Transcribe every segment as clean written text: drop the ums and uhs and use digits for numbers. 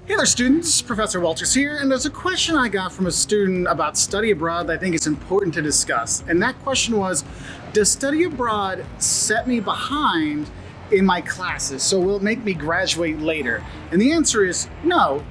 Hey there students, Professor Wolters here, and there's a question I got from a student about study abroad that I think is important to discuss. And that question was, does study abroad set me behind in my classes? So will it make me graduate later? And the answer is no,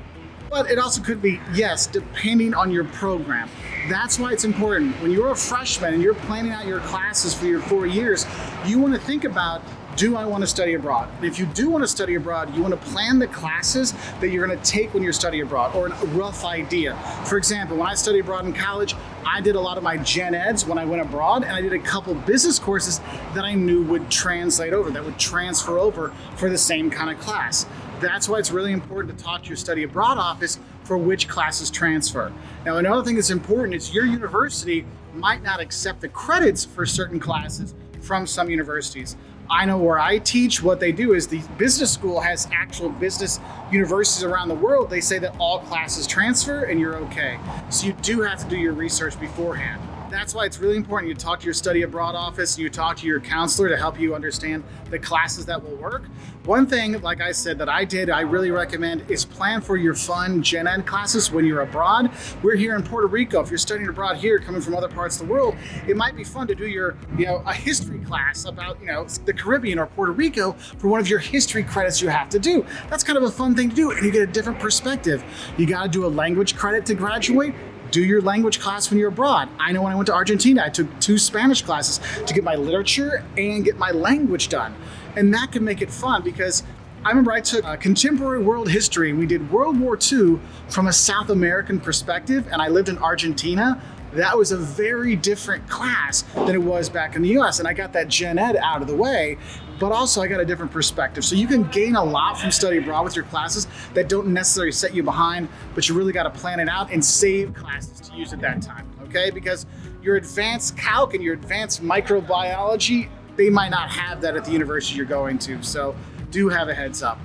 but it also could be yes, depending on your program. That's why it's important. When you're a freshman and you're planning out your classes for your 4 years, you want to think about, do I want to study abroad? And if you do want to study abroad, you want to plan the classes that you're going to take when you're studying abroad, or a rough idea. For example, when I studied abroad in college, I did a lot of my gen eds when I went abroad, and I did a couple business courses that I knew would translate over, that would transfer over for the same kind of class. That's why it's really important to talk to your study abroad office for which classes transfer. Now, another thing that's important is your university might not accept the credits for certain classes from some universities. I know where I teach, what they do is the business school has actual business universities around the world. They say that all classes transfer and you're okay. So you do have to do your research beforehand. That's why it's really important you talk to your study abroad office, you talk to your counselor to help you understand the classes that will work. One thing, like I said, that I really recommend is plan for your fun gen ed classes when you're abroad. We're here in Puerto Rico. If you're studying abroad here, coming from other parts of the world, it might be fun to do your, a history class about, the Caribbean or Puerto Rico for one of your history credits you have to do. That's kind of a fun thing to do, and you get a different perspective. You got to do a language credit to graduate. Do your language class when you're abroad. I know when I went to Argentina, I took 2 Spanish classes to get my literature and get my language done. And that can make it fun because I remember I took contemporary world history and we did World War II from a South American perspective, and I lived in Argentina. That was a very different class than it was back in the US, and I got that gen ed out of the way, but also I got a different perspective. So you can gain a lot from study abroad with your classes that don't necessarily set you behind, but you really got to plan it out and save classes to use at that time, okay? Because your advanced calc and your advanced microbiology, they might not have that at the university you're going to, so do have a heads up.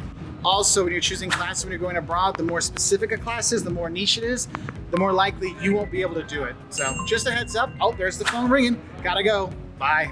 Also, when you're choosing classes when you're going abroad, the more specific a class is, the more niche it is, the more likely you won't be able to do it. So just a heads up. Oh, there's the phone ringing. Gotta go. Bye.